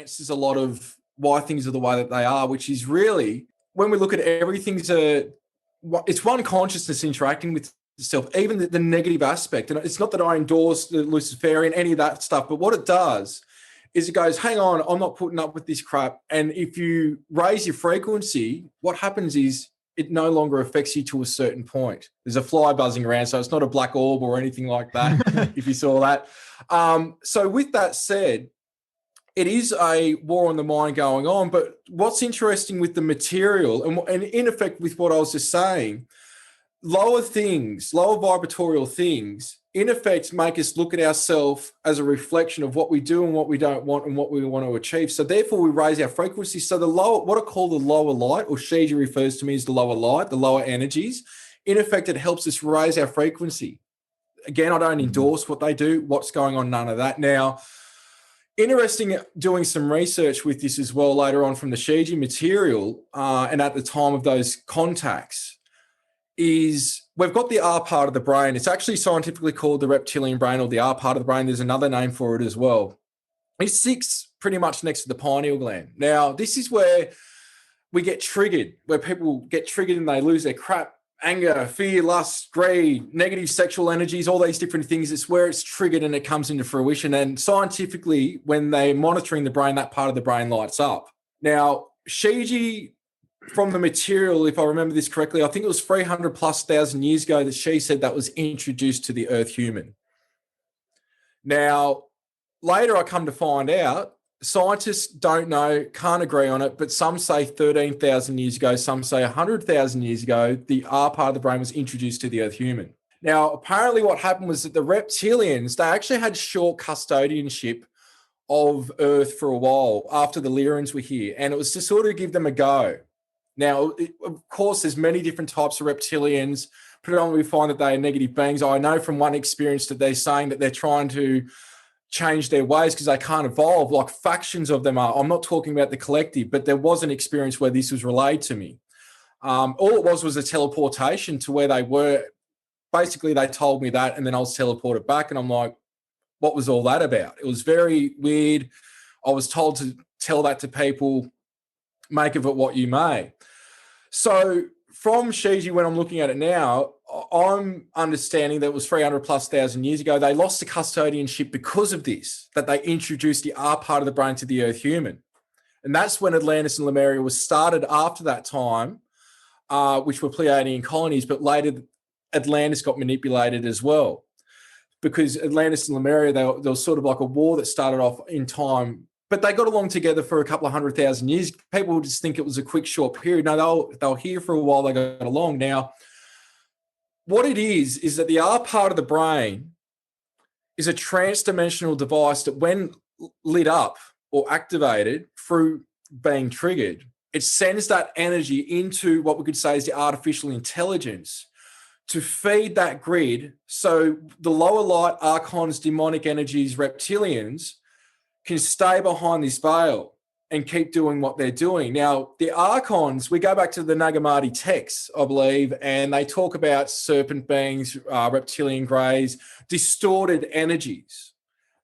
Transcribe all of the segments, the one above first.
answers a lot of why things are the way that they are, which is really, when we look at everything, it's one consciousness interacting with itself, even the negative aspect. And it's not that I endorse the Luciferian, any of that stuff, but what it does is it goes, hang on, I'm not putting up with this crap. And if you raise your frequency, what happens is it no longer affects you to a certain point. There's a fly buzzing around, so it's not a black orb or anything like that, if you saw that. So with that said, it is a war on the mind going on. But what's interesting with the material, and in effect with what I was just saying, lower vibratorial things, in effect, make us look at ourselves as a reflection of what we do and what we don't want and what we want to achieve. So therefore, we raise our frequency. So the lower, what I call the lower light, or Shiji refers to me as the lower light, the lower energies, in effect, it helps us raise our frequency. Again, I don't endorse what they do. What's going on? None of that. Now, interesting doing some research with this as well later on from the Shiji material, and at the time of those contacts, is we've got the R part of the brain. It's actually scientifically called the reptilian brain, or the R part of the brain. There's another name for it as well. It sits pretty much next to the pineal gland. Now, this is where we get triggered, where people get triggered and they lose their crap, anger, fear, lust, greed, negative sexual energies, all these different things. It's where it's triggered and it comes into fruition. And scientifically, when they're monitoring the brain, that part of the brain lights up. Now, Shiji, from the material, if I remember this correctly, I think it was 300,000+ years ago that she said that was introduced to the Earth human. Now, later I come to find out, scientists don't know, can't agree on it, but some say 13,000 years ago, some say 100,000 years ago, the R part of the brain was introduced to the Earth human. Now, apparently what happened was that the reptilians, they actually had short custodianship of Earth for a while after the Lyrians were here, and it was to sort of give them a go. Now, of course, there's many different types of reptilians. Predominantly, we find that they are negative beings. I know from one experience that they're saying that they're trying to change their ways because they can't evolve. Like factions of them are. I'm not talking about the collective, but there was an experience where this was relayed to me. All it was a teleportation to where they were. Basically, they told me that, and then I was teleported back, and I'm like, what was all that about? It was very weird. I was told to tell that to people, make of it what you may. So from Shiji, when I'm looking at it now, I'm understanding that it was 300,000+ years ago. They lost the custodianship because of this, that they introduced the R part of the brain to the Earth human. And that's when Atlantis and Lemuria was started after that time, which were Pleiadian colonies, but later Atlantis got manipulated as well. Because Atlantis and Lemuria, there was sort of like a war that started off in time, but they got along together for a couple of 100,000 years. People would just think it was a quick, short period. No, they were here for a while. They got along. Now, what it is that the R part of the brain is a trans-dimensional device that when lit up or activated through being triggered, it sends that energy into what we could say is the artificial intelligence to feed that grid. So the lower light archons, demonic energies, reptilians can stay behind this veil and keep doing what they're doing. Now, the archons, we go back to the Nagamati texts, I believe, and they talk about serpent beings, reptilian greys, distorted energies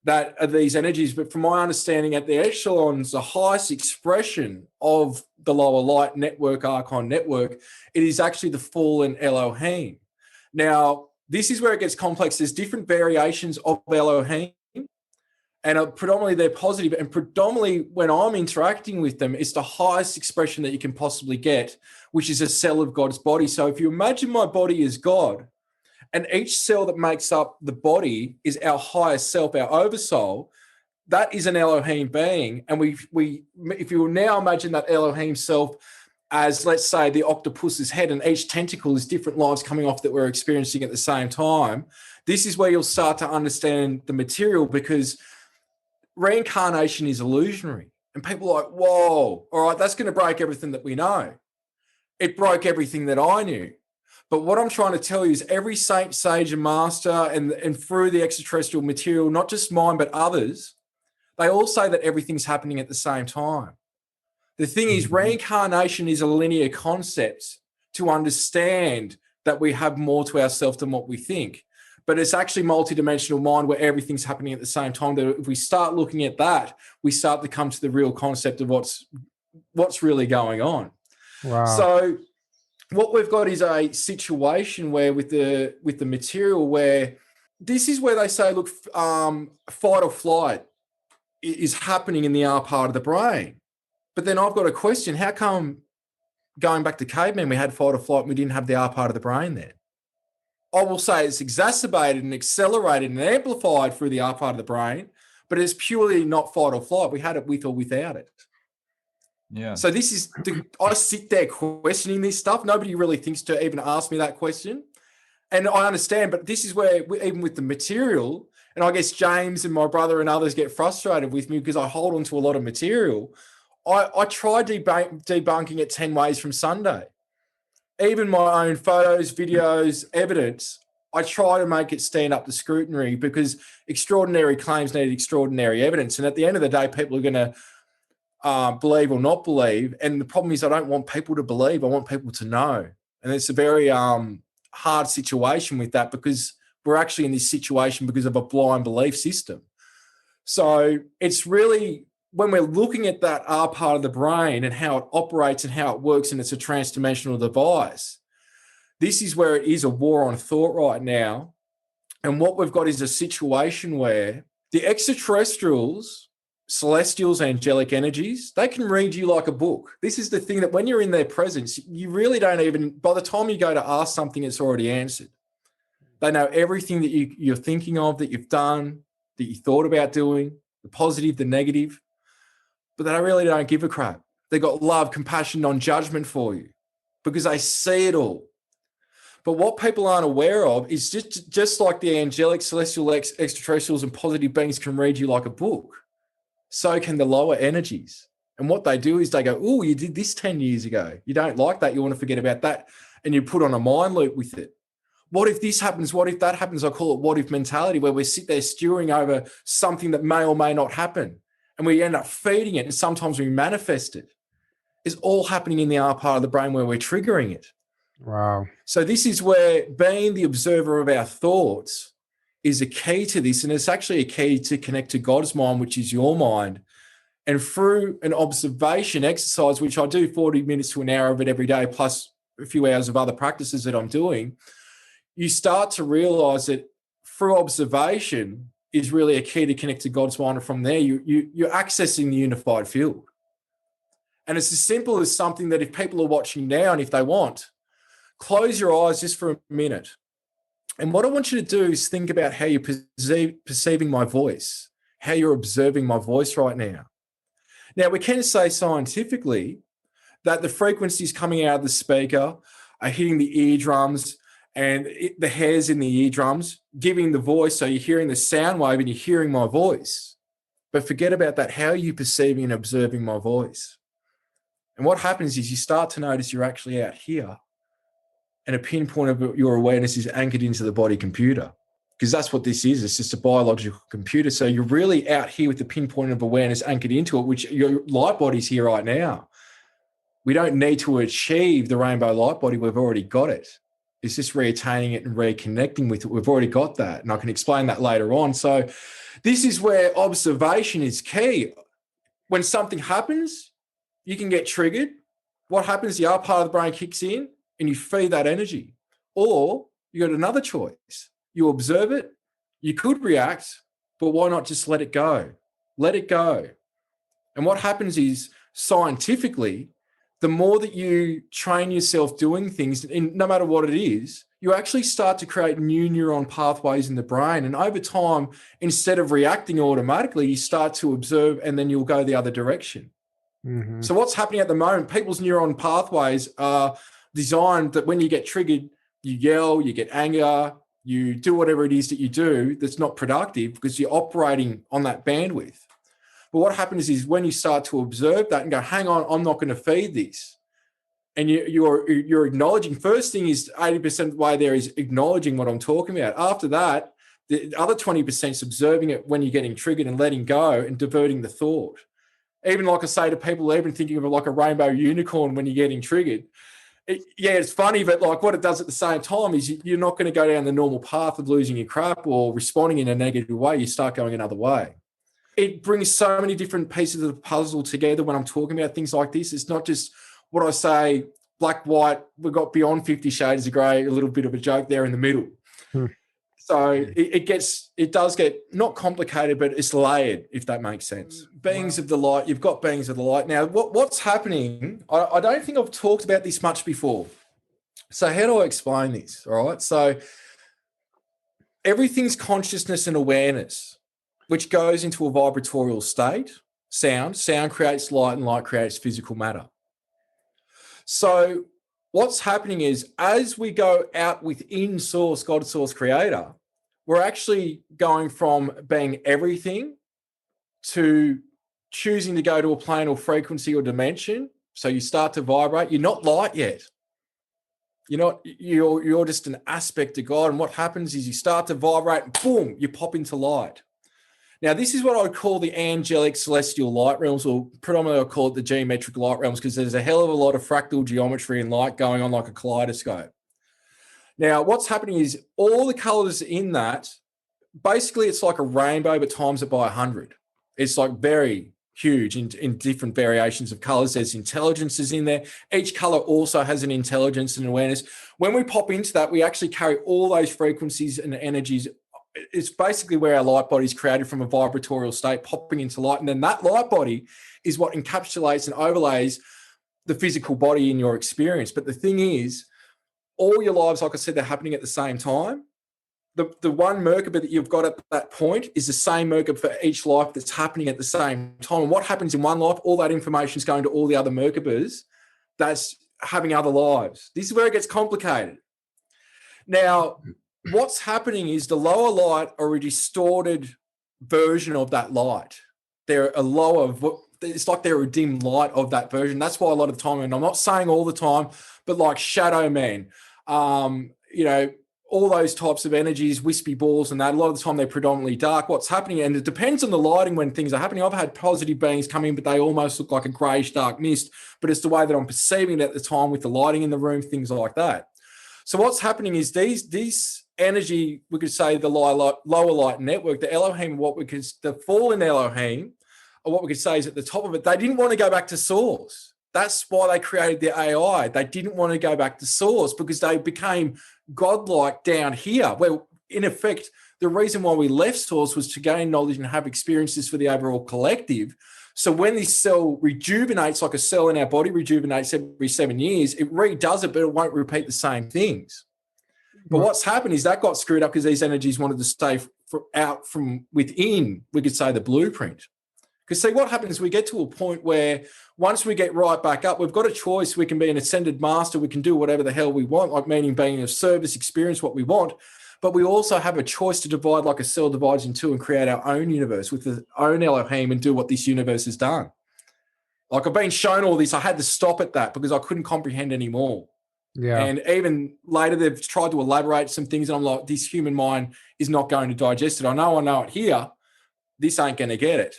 that are these energies. But from my understanding, at the echelons, the highest expression of the lower light network, archon network, it is actually the fallen Elohim. Now, this is where it gets complex. There's different variations of Elohim, and predominantly they're positive. And predominantly when I'm interacting with them, it's the highest expression that you can possibly get, which is a cell of God's body. So if you imagine my body as God, and each cell that makes up the body is our highest self, our oversoul, that is an Elohim being. And if you will now imagine that Elohim self as, let's say, the octopus's head, and each tentacle is different lives coming off that we're experiencing at the same time, this is where you'll start to understand the material, because reincarnation is illusionary. And people are like, whoa, all right, that's going to break everything that we know. It broke everything that I knew. But what I'm trying to tell you is every saint, sage, and master, and through the extraterrestrial material, not just mine, but others, they all say that everything's happening at the same time. The thing is, reincarnation is a linear concept to understand that we have more to ourselves than what we think. but it's actually multidimensional mind where everything's happening at the same time. That if we start looking at that, we start to come to the real concept of what's really going on. Wow. So what we've got is a situation where with the material where this is where they say, look, fight or flight is happening in the R part of the brain. But then I've got a question. How come going back to cavemen, we had fight or flight and we didn't have the R part of the brain there? I will say it's exacerbated and accelerated and amplified through the R part of the brain, but it's purely not fight or flight. We had it with or without it. Yeah. So this is, I sit there questioning this stuff. Nobody really thinks to even ask me that question. And I understand, but this is where, even with the material, and I guess James and my brother and others get frustrated with me because I hold on to a lot of material. I try debunking it 10 ways from Sunday. Even my own photos, videos, evidence, I try to make it stand up to scrutiny because extraordinary claims need extraordinary evidence. And at the end of the day, people are going to believe or not believe. And the problem is I don't want people to believe. I want people to know. And it's a very hard situation with that because we're actually in this situation because of a blind belief system. So it's really, when we're looking at that R part of the brain and how it operates and how it works, and it's a transdimensional device, this is where it is a war on thought right now. And what we've got is a situation where the extraterrestrials, celestials, angelic energies, they can read you like a book. This is the thing, that when you're in their presence, you really don't even, by the time you go to ask something, it's already answered. They know everything that you're thinking of, that you've done, that you thought about doing, the positive, the negative. But they really don't give a crap. They've got love, compassion, non-judgment for you because they see it all. But what people aren't aware of is just like the angelic, celestial, extraterrestrials and positive beings can read you like a book, so can the lower energies. And what they do is they go, oh, you did this 10 years ago. You don't like that. You want to forget about that. And you put on a mind loop with it. What if this happens? What if that happens? I call it what if mentality, where we sit there stewing over something that may or may not happen. And we end up feeding it, and sometimes we manifest it. It's all happening in the R part of the brain where we're triggering it. Wow. So this is where being the observer of our thoughts is a key to this. And it's actually a key to connect to God's mind, which is your mind. And through an observation exercise, which I do 40 minutes to an hour of it every day, plus a few hours of other practices that I'm doing, you start to realize that through observation is really a key to connect to God's mind. And from there, you're accessing the unified field. And it's as simple as something that if people are watching now and if they want, close your eyes just for a minute. And what I want you to do is think about how you're perceiving my voice, how you're observing my voice right now. Now, we can say scientifically that the frequencies coming out of the speaker are hitting the eardrums and the hairs in the eardrums, giving the voice. So you're hearing the sound wave and you're hearing my voice. But forget about that. How are you perceiving and observing my voice? And what happens is you start to notice you're actually out here, and a pinpoint of your awareness is anchored into the body computer, because that's what this is. It's just a biological computer. So you're really out here with the pinpoint of awareness anchored into it, which your light body's here right now. We don't need to achieve the rainbow light body. We've already got it. It's just reattaining it and reconnecting with it. We've already got that. And I can explain that later on. So this is where observation is key. When something happens, you can get triggered. What happens? The R part of the brain kicks in and you feed that energy. Or you got another choice. You observe it. You could react, but why not just let it go? Let it go. And what happens is, scientifically, the more that you train yourself doing things, and no matter what it is, you actually start to create new neuron pathways in the brain. And over time, instead of reacting automatically, you start to observe and then you'll go the other direction. Mm-hmm. So what's happening at the moment, people's neuron pathways are designed that when you get triggered, you yell, you get anger, you do whatever it is that you do that's not productive because you're operating on that bandwidth. But what happens is when you start to observe that and go, hang on, I'm not going to feed this. And you're acknowledging, first thing is 80% of the way there is acknowledging what I'm talking about. After that, the other 20% is observing it when you're getting triggered and letting go and diverting the thought. Even like I say to people, even thinking of it like a rainbow unicorn when you're getting triggered, Yeah, it's funny, but like what it does at the same time is you're not going to go down the normal path of losing your crap or responding in a negative way. You start going another way. It brings so many different pieces of the puzzle together when I'm talking about things like this. It's not just what I say, black, white, we've got beyond 50 shades of grey, a little bit of a joke there in the middle. So it does get not complicated, but it's layered, if that makes sense. Beings of the light, you've got beings of the light. Now, what's happening, I don't think I've talked about this much before. So how do I explain this? All right. So everything's consciousness and awareness, which goes into a vibratorial state. Sound creates light, and light creates physical matter. So what's happening is as we go out within Source, God, Source, Creator, we're actually going from being everything to choosing to go to a plane or frequency or dimension. So you start to vibrate. You're not light yet. You're just an aspect of God. And what happens is you start to vibrate and boom, you pop into light. Now, this is what I would call the angelic celestial light realms, or predominantly I call it the geometric light realms, because there's a hell of a lot of fractal geometry and light going on like a kaleidoscope. Now, what's happening is all the colors in that, basically it's like a rainbow, but times it by 100. It's like very huge in different variations of colors. There's intelligences in there. Each color also has an intelligence and awareness. When we pop into that, we actually carry all those frequencies and energies. It's basically where our light body is created from a vibratorial state, popping into light. And then that light body is what encapsulates and overlays the physical body in your experience. But the thing is, all your lives, like I said, they're happening at the same time. The one Merkaba that you've got at that point is the same Merkaba for each life that's happening at the same time. And what happens in one life, all that information is going to all the other Merkabas that's having other lives. This is where it gets complicated. Now, what's happening is the lower light are a distorted version of that light. They're a lower, it's like they're a dim light of that version. That's why a lot of the time, and I'm not saying all the time, but like Shadow Man, all those types of energies, wispy balls and that, a lot of the time they're predominantly dark. What's happening, and it depends on the lighting when things are happening. I've had positive beings come in, but they almost look like a greyish dark mist, but it's the way that I'm perceiving it at the time with the lighting in the room, things like that. So what's happening is these energy, we could say the lower light network, the Elohim, the fallen Elohim, or what we could say is at the top of it, they didn't want to go back to Source. That's why they created the AI. They didn't want to go back to Source because they became godlike down here. Well, in effect, the reason why we left Source was to gain knowledge and have experiences for the overall collective. So when this cell rejuvenates, like a cell in our body rejuvenates every 7 years, it redoes it, but it won't repeat the same things. But what's happened is that got screwed up because these energies wanted to stay out from within, we could say, the blueprint. Because see, what happens, we get to a point where once we get right back up, we've got a choice. We can be an ascended master. We can do whatever the hell we want, like meaning being of service, experience what we want. But we also have a choice to divide like a cell divides in two and create our own universe with the own Elohim and do what this universe has done. Like I've been shown all this. I had to stop at that because I couldn't comprehend anymore. Yeah. And even later, they've tried to elaborate some things. And I'm like, this human mind is not going to digest it. I know it here. This ain't going to get it.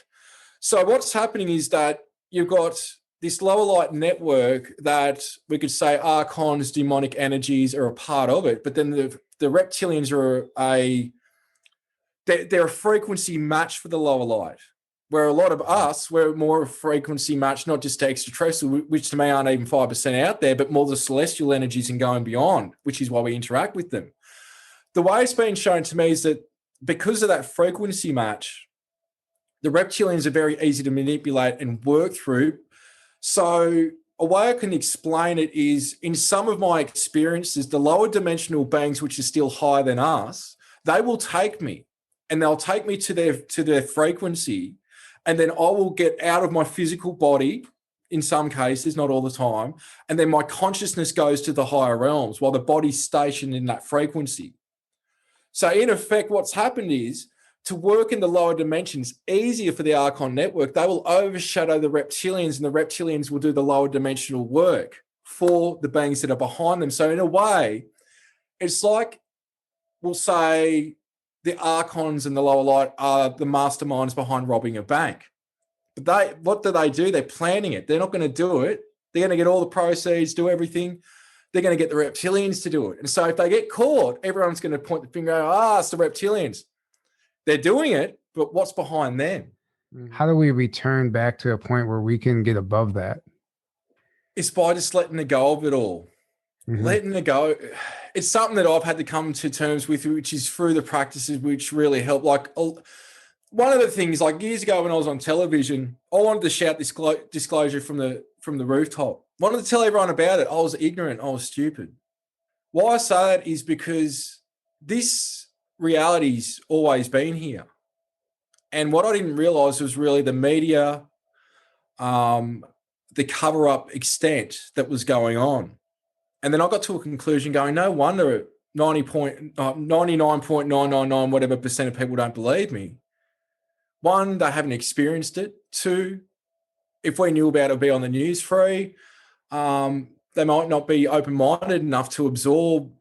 So what's happening is that you've got this lower light network that we could say archons, demonic energies are a part of it. But then the reptilians are they're a frequency match for the lower light, where a lot of us, we're more of a frequency match, not just to extraterrestrial, which to me aren't even 5% out there, but more the celestial energies and going beyond, which is why we interact with them. The way it's been shown to me is that because of that frequency match, the reptilians are very easy to manipulate and work through. So a way I can explain it is in some of my experiences, the lower dimensional beings, which are still higher than us, they will take me and they'll take me to their frequency. And then I will get out of my physical body in some cases, not all the time. And then my consciousness goes to the higher realms while the body's stationed in that frequency. So in effect, what's happened is to work in the lower dimensions, easier for the Archon network, they will overshadow the reptilians and the reptilians will do the lower dimensional work for the beings that are behind them. So in a way, it's like, we'll say the Archons and the lower light are the masterminds behind robbing a bank. But what do? They're planning it. They're not going to do it. They're going to get all the proceeds, do everything. they're going to get the reptilians to do it. And so if they get caught, everyone's going to point the finger, it's the reptilians. They're doing it, but what's behind them? How do we return back to a point where we can get above that? It's by just letting it go of it all. Letting it go. It's something that I've had to come to terms with, which is through the practices which really help. Like one of the things, like years ago when I was on television, I wanted to shout disclosure from the rooftop. I wanted to tell everyone about it. I was ignorant. I was stupid. Why I say that is because this reality's always been here. And what I didn't realize was really the media, the cover-up extent that was going on. And then I got to a conclusion going, no wonder 99.999 whatever percent of people don't believe me. One, they haven't experienced it. Two, if we knew about it, it'd be on the news. Three, they might not be open-minded enough to absorb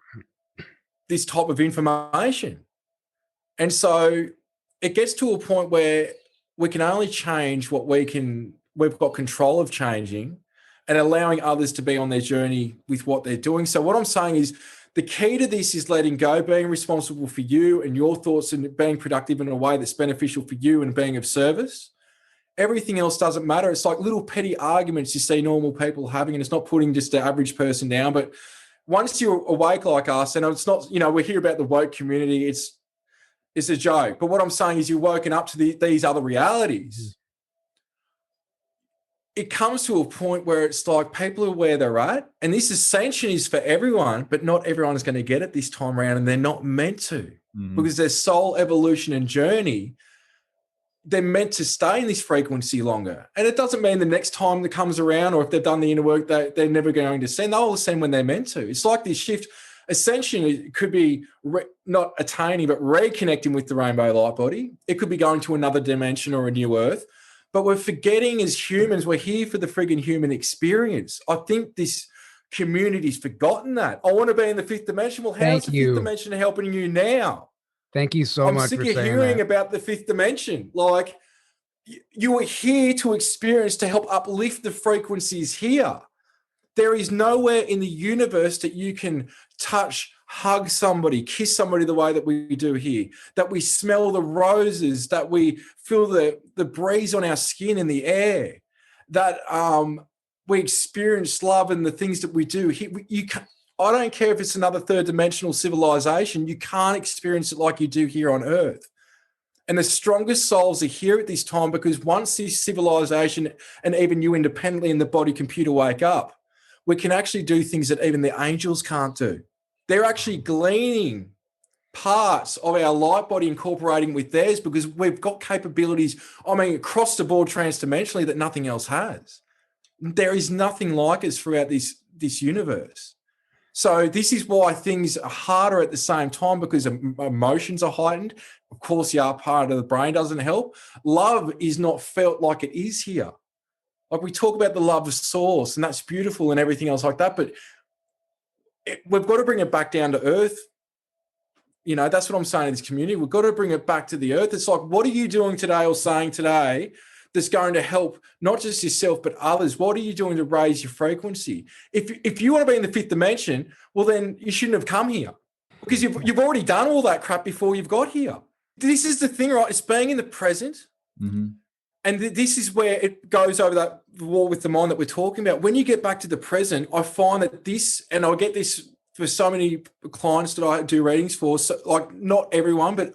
this type of information. And so it gets to a point where we can only change what we've got control of changing, and allowing others to be on their journey with what they're doing. So what I'm saying is the key to this is letting go, being responsible for you and your thoughts, and being productive in a way that's beneficial for you and being of service. Everything else doesn't matter. It's like little petty arguments you see normal people having, and it's not putting just the average person down. But once you're awake like us, and it's not, we hear about the woke community, it's a joke. But what I'm saying is you're woken up to these other realities. It comes to a point where it's like people are where they're at, and this ascension is for everyone, but not everyone is going to get it this time around, and they're not meant to, because their soul evolution and journey, they're meant to stay in this frequency longer. And it doesn't mean the next time that comes around, or if they've done the inner work, they're never going to ascend. They'll ascend when they're meant to. It's like this shift. Ascension, it could be not attaining, but reconnecting with the rainbow light body. It could be going to another dimension or a new earth. But we're forgetting as humans, we're here for the friggin' human experience. I think this community's forgotten that. I want to be in the fifth dimension. Well, how's the fifth dimension helping you now? Thank you so much for saying that. I'm sick of hearing about the fifth dimension. Like, you are here to experience, to help uplift the frequencies here. There is nowhere in the universe that you can touch, hug somebody, kiss somebody the way that we do here, that we smell the roses, that we feel the breeze on our skin in the air, that we experience love and the things that we do. I don't care if it's another third dimensional civilization, you can't experience it like you do here on Earth. And the strongest souls are here at this time, because once this civilization and even you independently in the body computer wake up, we can actually do things that even the angels can't do. They're actually gleaning parts of our light body, incorporating with theirs, because we've got capabilities, across the board transdimensionally, that nothing else has. There is nothing like us throughout this universe. So this is why things are harder at the same time, because emotions are heightened. Of course, the other part of the brain doesn't help. Love is not felt like it is here. Like, we talk about the love of source, and that's beautiful and everything else like that, but we've got to bring it back down to earth. That's what I'm saying in this community. We've got to bring it back to the earth. It's like, what are you doing today or saying today that's going to help not just yourself, but others? What are you doing to raise your frequency? If you want to be in the fifth dimension, well, then you shouldn't have come here, because you've already done all that crap before you've got here. This is the thing, right? It's being in the present. And this is where it goes over that wall with the mind that we're talking about. When you get back to the present, I find that this, and I get this for so many clients that I do readings for, so, like, not everyone, but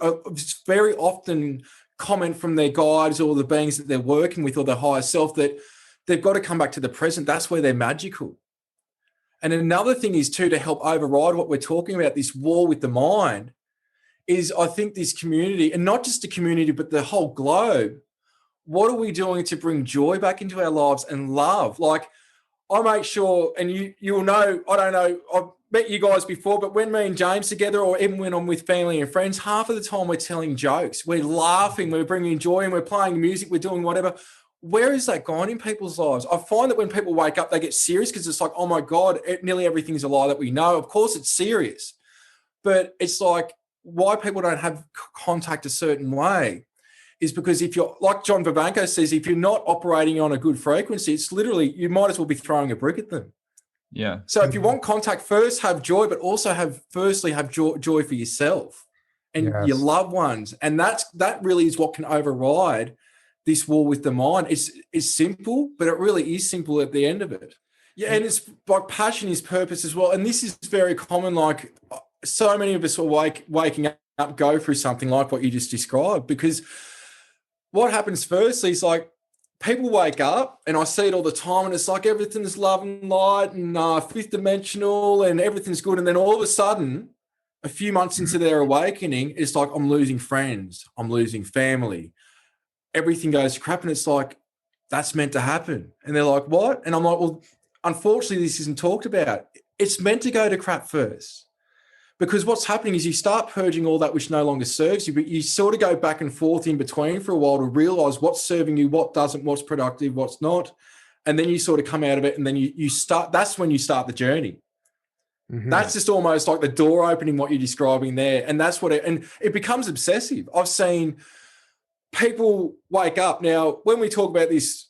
very often comment from their guides or the beings that they're working with or their higher self, that they've got to come back to the present. That's where they're magical. And another thing is, too, to help override what we're talking about, this war with the mind, is I think this community, and not just the community, but the whole globe, what are we doing to bring joy back into our lives and love? Like, I make sure, and you'll know, I don't know, I've met you guys before, but when me and James together, or even when I'm with family and friends, half of the time we're telling jokes, we're laughing, we're bringing joy, and we're playing music, we're doing whatever. Where is that gone in people's lives? I find that when people wake up, they get serious, because it's like, oh my God, nearly everything's a lie that we know. Of course it's serious, but it's like, why people don't have contact a certain way is because if you're, like John Vivanco says, if you're not operating on a good frequency, it's literally, you might as well be throwing a brick at them. Yeah. So if you want contact, first have joy, but also have joy for yourself and your loved ones. And that really is what can override this war with the mind. It's simple, but it really is simple at the end of it. Yeah, and it's like passion is purpose as well. And this is very common. Like so many of us are waking up, go through something like what you just described, because what happens firstly is like people wake up, and I see it all the time, and it's like everything's love and light and fifth dimensional and everything's good. And then all of a sudden, a few months into their awakening, it's like, I'm losing friends, I'm losing family. Everything goes to crap. And it's like, that's meant to happen. And they're like, what? And I'm like, well, unfortunately, this isn't talked about. It's meant to go to crap first. Because what's happening is you start purging all that which no longer serves you, but you sort of go back and forth in between for a while to realize what's serving you, what doesn't, what's productive, what's not. And then you sort of come out of it, and then you start, that's when you start the journey. Mm-hmm. That's just almost like the door opening, what you're describing there. And that's what and it becomes obsessive. I've seen people wake up. Now, when we talk about this,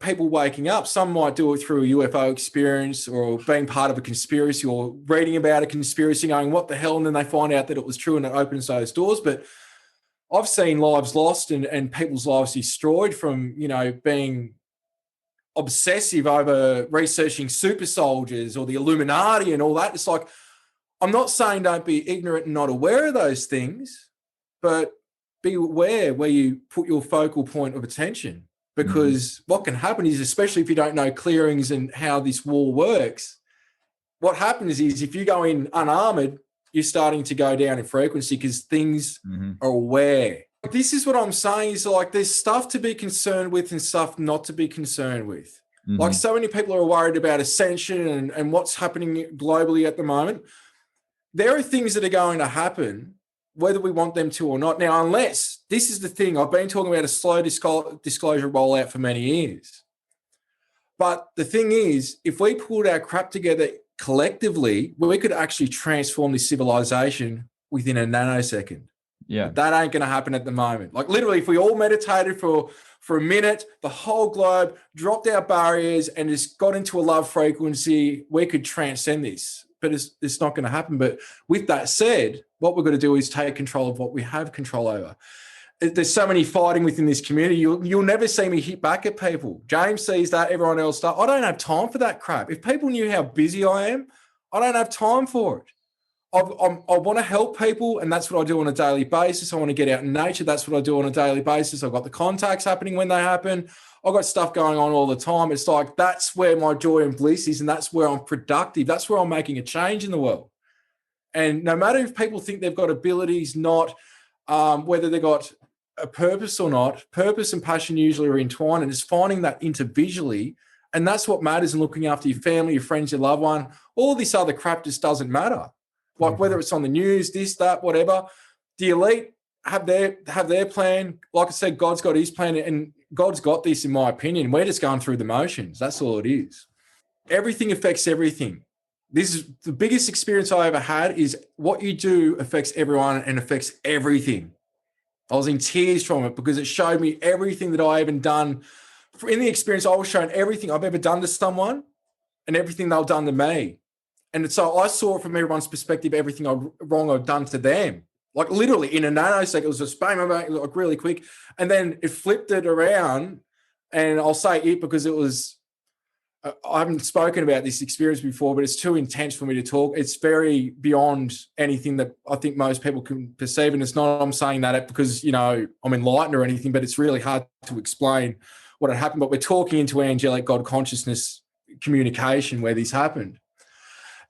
people waking up, some might do it through a UFO experience or being part of a conspiracy or reading about a conspiracy going, what the hell? And then they find out that it was true and it opens those doors. But I've seen lives lost and people's lives destroyed from, being obsessive over researching super soldiers or the Illuminati and all that. It's like, I'm not saying don't be ignorant and not aware of those things, but be aware where you put your focal point of attention. Because what can happen is, especially if you don't know clearings and how this war works, what happens is if you go in unarmored, you're starting to go down in frequency because things are aware. This is what I'm saying is like there's stuff to be concerned with and stuff not to be concerned with. Like so many people are worried about ascension and what's happening globally at the moment. There are things that are going to happen whether we want them to or not. Now, unless, this is the thing, I've been talking about a slow disclosure rollout for many years. But the thing is, if we pulled our crap together collectively, we could actually transform this civilization within a nanosecond. Yeah. But that ain't going to happen at the moment. Like literally, if we all meditated for a minute, the whole globe dropped our barriers and just got into a love frequency, we could transcend this. But it's not going to happen. But with that said, what we're going to do is take control of what we have control over. There's so many fighting within this community. You'll never see me hit back at people. James sees that, everyone else does. I don't have time for that crap. If people knew how busy I am, I don't have time for it. I want to help people, and that's what I do on a daily basis. I want to get out in nature. That's what I do on a daily basis. I've got the contacts happening when they happen. I've got stuff going on all the time. It's like that's where my joy and bliss is, and that's where I'm productive. That's where I'm making a change in the world. And no matter if people think they've got abilities, not whether they've got a purpose or not, purpose and passion usually are entwined, and it's finding that individually. And that's what matters in looking after your family, your friends, your loved one. All this other crap just doesn't matter. Like whether it's on the news, this, that, whatever. The elite have their plan. Like I said, God's got his plan, and God's got this, in my opinion. We're just going through the motions. That's all it is. Everything affects everything. This is the biggest experience I ever had, is what you do affects everyone and affects everything. I was in tears from it because it showed me everything that I even done. In the experience, I was shown everything I've ever done to someone and everything they've done to me. And so I saw it from everyone's perspective, everything wrong I've done to them. Like literally in a nanosecond, it was just bang, bang, like really quick. And then it flipped it around, and I'll say it because it was, I haven't spoken about this experience before, but it's too intense for me to talk. It's very beyond anything that I think most people can perceive. And it's not, I'm saying that because, I'm enlightened or anything, but it's really hard to explain what had happened. But we're talking into angelic God consciousness communication where this happened.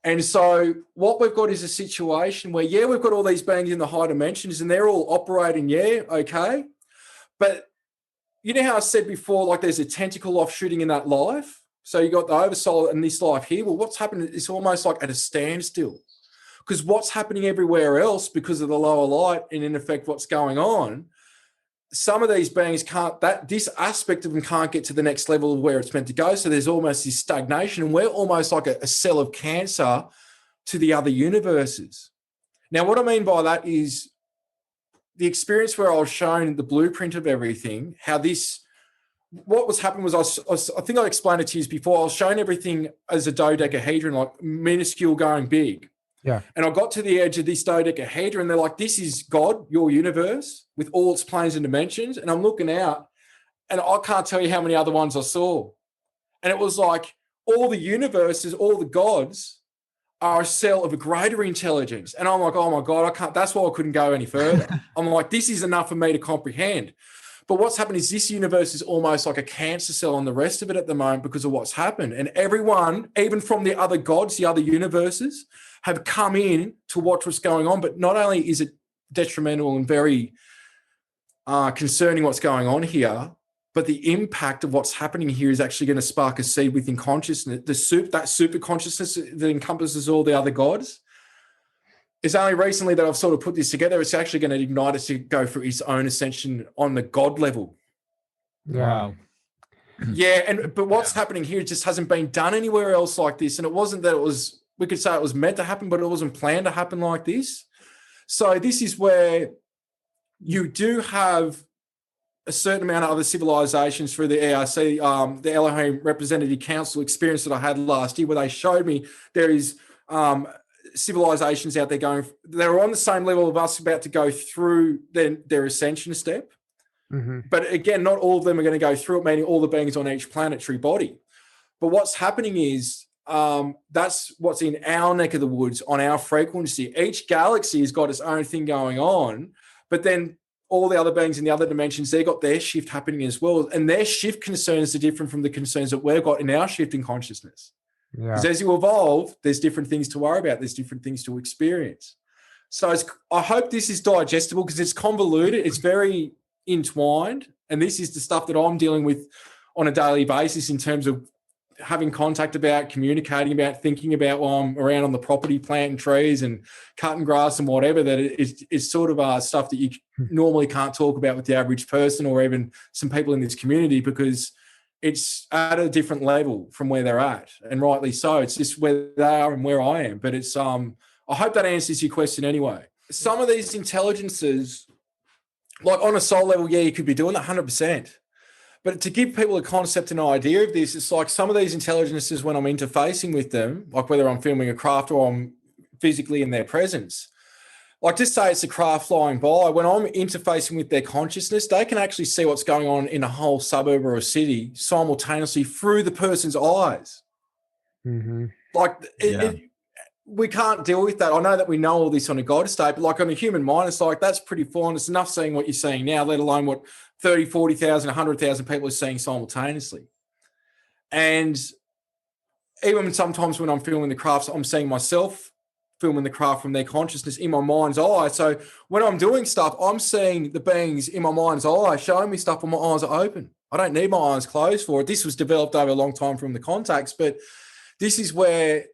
And so what we've got is a situation where, we've got all these beings in the high dimensions and they're all operating, okay. But you know how I said before, like there's a tentacle offshooting in that life? So you got the oversoul in this life here. Well, what's happening is almost like at a standstill, because what's happening everywhere else because of the lower light and in effect what's going on, some of these beings can't, this aspect of them can't get to the next level of where it's meant to go. So there's almost this stagnation, and we're almost like a cell of cancer to the other universes. Now, what I mean by that is the experience where I was shown the blueprint of everything, how this what was happening was I think I explained it to you before. I was showing everything as a dodecahedron, like minuscule going big. Yeah. And I got to the edge of this dodecahedron, and they're like, this is God, your universe, with all its planes and dimensions. And I'm looking out, and I can't tell you how many other ones I saw. And it was like all the universes, all the gods are a cell of a greater intelligence. And I'm like, oh my God, I can't. That's why I couldn't go any further. I'm like, this is enough for me to comprehend. But what's happened is this universe is almost like a cancer cell on the rest of it at the moment because of what's happened. And everyone, even from the other gods, the other universes, have come in to watch what's going on. But not only is it detrimental and very concerning what's going on here, but the impact of what's happening here is actually going to spark a seed within consciousness. That super consciousness that encompasses all the other gods. It's only recently that I've sort of put this together. It's actually going to ignite us to go through its own ascension on the God level. Wow. Yeah, but what's happening here just hasn't been done anywhere else like this. And it wasn't that we could say it was meant to happen, but it wasn't planned to happen like this. So this is where you do have a certain amount of other civilizations through the ERC, the Elohim Representative Council experience that I had last year, where they showed me there is civilizations out there they're on the same level of us about to go through their ascension step. Mm-hmm. But again, not all of them are going to go through it, meaning all the beings on each planetary body. But what's happening is that's what's in our neck of the woods on our frequency. Each galaxy has got its own thing going on, but then all the other beings in the other dimensions, they've got their shift happening as well. And their shift concerns are different from the concerns that we've got in our shift in consciousness. Because as you evolve, there's different things to worry about. There's different things to experience. So I hope this is digestible because it's convoluted. It's very entwined. And this is the stuff that I'm dealing with on a daily basis in terms of having contact about, communicating about, thinking about while I'm around on the property, planting trees and cutting grass and whatever, that it's sort of stuff that you normally can't talk about with the average person or even some people in this community because it's at a different level from where they're at, and rightly so. It's just where they are and where I am. But it's I hope that answers your question anyway. Some of these intelligences, like on a soul level, yeah, you could be doing that 100%. But to give people a concept and idea of this, it's like some of these intelligences, when I'm interfacing with them, like whether I'm filming a craft or I'm physically in their presence, like just say it's a craft flying by, when I'm interfacing with their consciousness, they can actually see what's going on in a whole suburb or a city simultaneously through the person's eyes. Mm-hmm. Like we can't deal with that. I know that we know all this on a God state, but like on a human mind, it's like, that's pretty fine. It's enough seeing what you're seeing now, let alone what 30, 40,000, 100,000 people are seeing simultaneously. And even sometimes when I'm filming the crafts, I'm seeing myself filming the craft from their consciousness in my mind's eye. So when I'm doing stuff, I'm seeing the beings in my mind's eye, showing me stuff when my eyes are open. I don't need my eyes closed for it. This was developed over a long time from the contacts, but this is where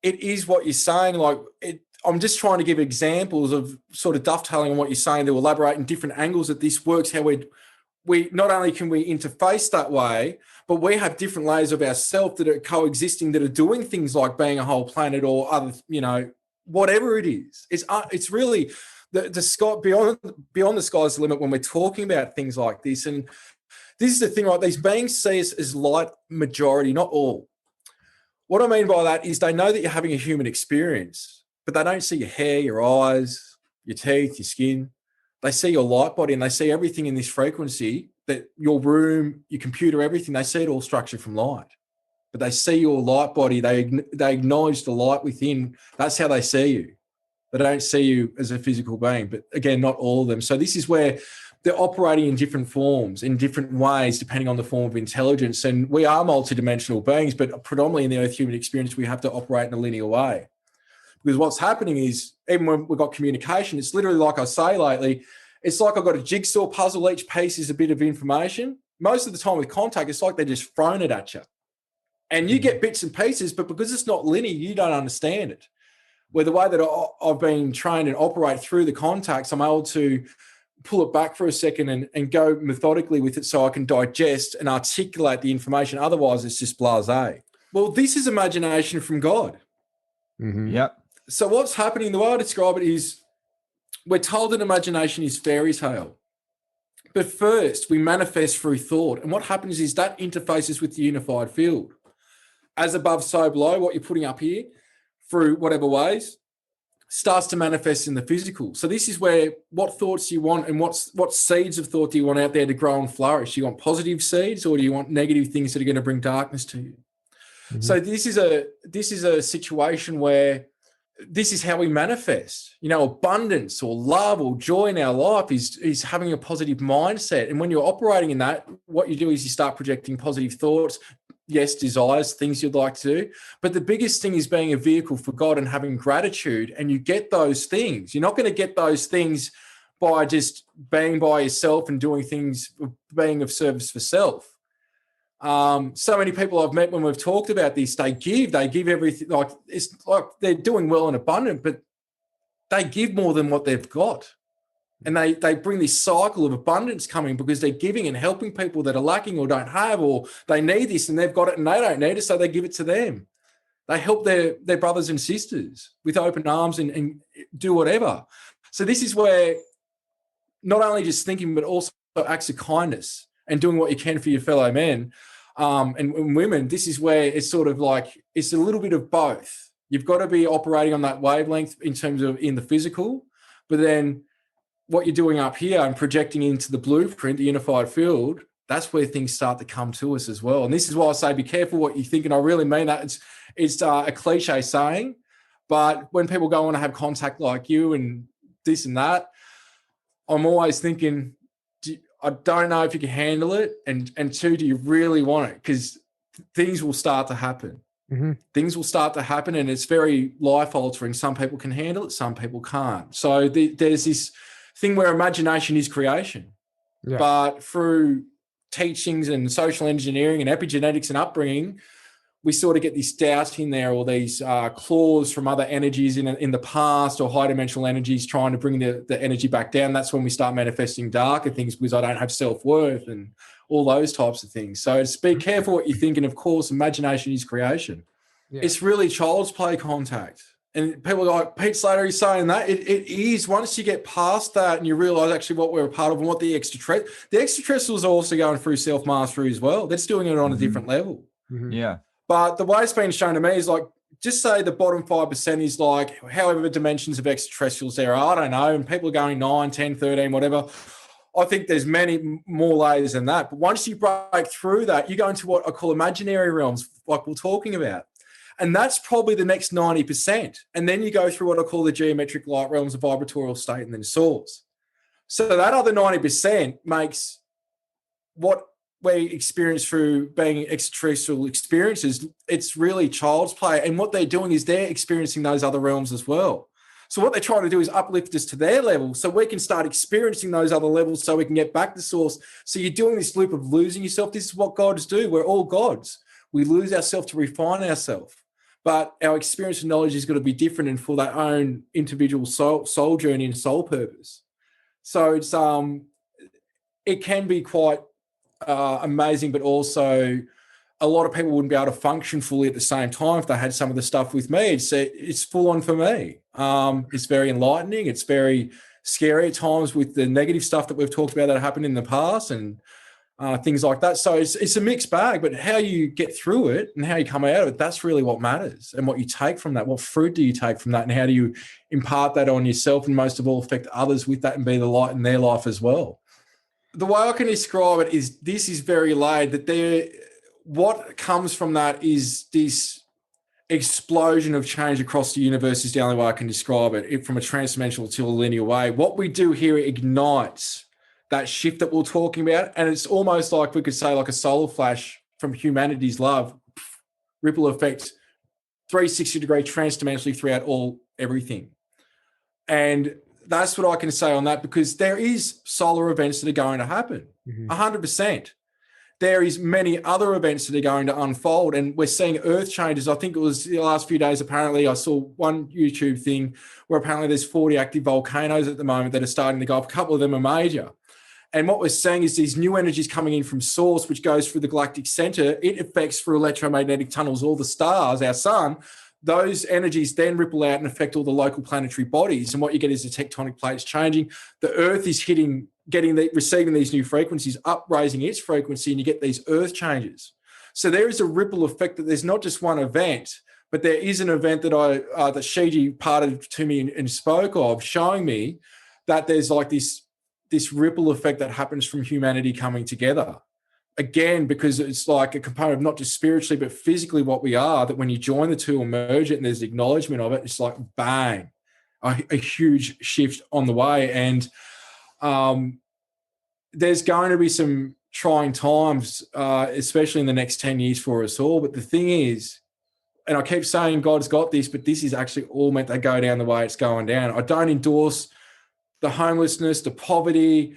it is what you're saying. Like I'm just trying to give examples of sort of dovetailing on what you're saying to elaborate in different angles that this works, how we not only can we interface that way, but we have different layers of ourselves that are coexisting, that are doing things like being a whole planet or other, whatever it is. It's really the sky, beyond the sky's the limit when we're talking about things like this. And this is the thing, right? These beings see us as light majority, not all. What I mean by that is they know that you're having a human experience, but they don't see your hair, your eyes, your teeth, your skin. They see your light body and they see everything in this frequency, that your room, your computer, everything, they see it all structured from light. But they see your light body, they acknowledge the light within. That's how they see you. They don't see you as a physical being, but again, not all of them. So this is where they're operating in different forms, in different ways, depending on the form of intelligence. And we are multidimensional beings, but predominantly in the Earth human experience, we have to operate in a linear way. Because what's happening is, even when we've got communication, it's literally like I say lately, it's like I've got a jigsaw puzzle. Each piece is a bit of information. Most of the time with contact, it's like they're just throwing it at you. And you get bits and pieces, but because it's not linear, you don't understand it. Where the way that I've been trained and operate through the contacts, I'm able to pull it back for a second and go methodically with it so I can digest and articulate the information. Otherwise, it's just blasé. Well, this is imagination from God. Mm-hmm. Yep. So what's happening, the way I describe it is, we're told that imagination is fairy tale. But first, we manifest through thought. And what happens is that interfaces with the unified field. As above, so below, what you're putting up here through whatever ways starts to manifest in the physical. So this is where what thoughts you want and what seeds of thought do you want out there to grow and flourish? Do you want positive seeds, or do you want negative things that are going to bring darkness to you? Mm-hmm. So this is a situation where this is how we manifest. You know, abundance or love or joy in our life is having a positive mindset. And when you're operating in that, what you do is you start projecting positive thoughts, yes, desires, things you'd like to do. But the biggest thing is being a vehicle for God and having gratitude. And you get those things. You're not going to get those things by just being by yourself and doing things, being of service for self. So many people I've met when we've talked about this, they give everything. Like, it's like they're doing well and abundant, but they give more than what they've got. And they bring this cycle of abundance coming because they're giving and helping people that are lacking or don't have, or they need this and they've got it and they don't need it, so they give it to them. They help their brothers and sisters with open arms and do whatever. So this is where not only just thinking, but also acts of kindness and doing what you can for your fellow men and women. This is where it's sort of like, it's a little bit of both. You've got to be operating on that wavelength in terms of in the physical, but then what you're doing up here and projecting into the blueprint, the unified field, that's where things start to come to us as well. And this is why I say, be careful what you think. And I really mean that. It's a cliche saying, but when people go on to have contact like you and this and that, I'm always thinking, I don't know if you can handle it. And two, do you really want it? Because things will start to happen. Mm-hmm. Things will start to happen, and it's very life altering. Some people can handle it, some people can't. So there's this thing where imagination is creation. Yeah. But through teachings and social engineering and epigenetics and upbringing, we sort of get this doubt in there, or these claws from other energies in the past, or high dimensional energies trying to bring the energy back down. That's when we start manifesting darker things, because I don't have self-worth and all those types of things. So just be careful what you think. And of course, imagination is creation. Yeah. It's really child's play contact. And people like Pete Slattery saying that it is, once you get past that and you realize actually what we're a part of and what the extraterrestrials are also going through self-mastery as well. They're just doing it on a different level. Mm-hmm. Yeah. But the way it's been shown to me is like, just say the bottom 5% is like however dimensions of extraterrestrials there are. I don't know. And people are going 9, 10, 13, whatever. I think there's many more layers than that. But once you break through that, you go into what I call imaginary realms, like we're talking about. And that's probably the next 90%. And then you go through what I call the geometric light realms of vibratorial state and then source. So that other 90% makes what we experience through being extraterrestrial experiences, it's really child's play. And what they're doing is they're experiencing those other realms as well. So what they're trying to do is uplift us to their level so we can start experiencing those other levels so we can get back to source. So you're doing this loop of losing yourself. This is what gods do. We're all gods. We lose ourselves to refine ourselves. But our experience and knowledge is going to be different and for their own individual soul journey and soul purpose. So it's it can be quite amazing, but also a lot of people wouldn't be able to function fully at the same time if they had some of the stuff with me. It's full on for me. It's very enlightening. It's very scary at times with the negative stuff that we've talked about that happened in the past and things like that. So it's a mixed bag, but how you get through it and how you come out of it, that's really what matters, and what you take from that. What fruit do you take from that, and how do you impart that on yourself, and most of all affect others with that and be the light in their life as well. The way I can describe it is this is very laid, that what comes from that is this explosion of change across the universe is the only way I can describe it from a transdimensional to a linear way. What we do here ignites that shift that we're talking about. And it's almost like we could say like a solar flash from humanity's love, ripple effect, 360-degree transdimensionally throughout everything. And that's what I can say on that, because there is solar events that are going to happen, 100%. There is many other events that are going to unfold, and we're seeing earth changes. I think it was the last few days, apparently, I saw one YouTube thing where apparently there's 40 active volcanoes at the moment that are starting to go up. A couple of them are major. And what we're seeing is these new energies coming in from source, which goes through the galactic center. It affects through electromagnetic tunnels all the stars, our sun. Those energies then ripple out and affect all the local planetary bodies. And what you get is the tectonic plates changing. The Earth is hitting receiving these new frequencies, upraising its frequency, and you get these earth changes. So there is a ripple effect that there's not just one event, but there is an event that that Shiji parted to me and spoke of, showing me that there's like this ripple effect that happens from humanity coming together. Again, because it's like a component of not just spiritually, but physically what we are, that when you join the two or merge it and there's acknowledgement of it, it's like bang, a huge shift on the way. And there's going to be some trying times, especially in the next 10 years for us all. But the thing is, and I keep saying God's got this, but this is actually all meant to go down the way it's going down. I don't endorse the homelessness, the poverty,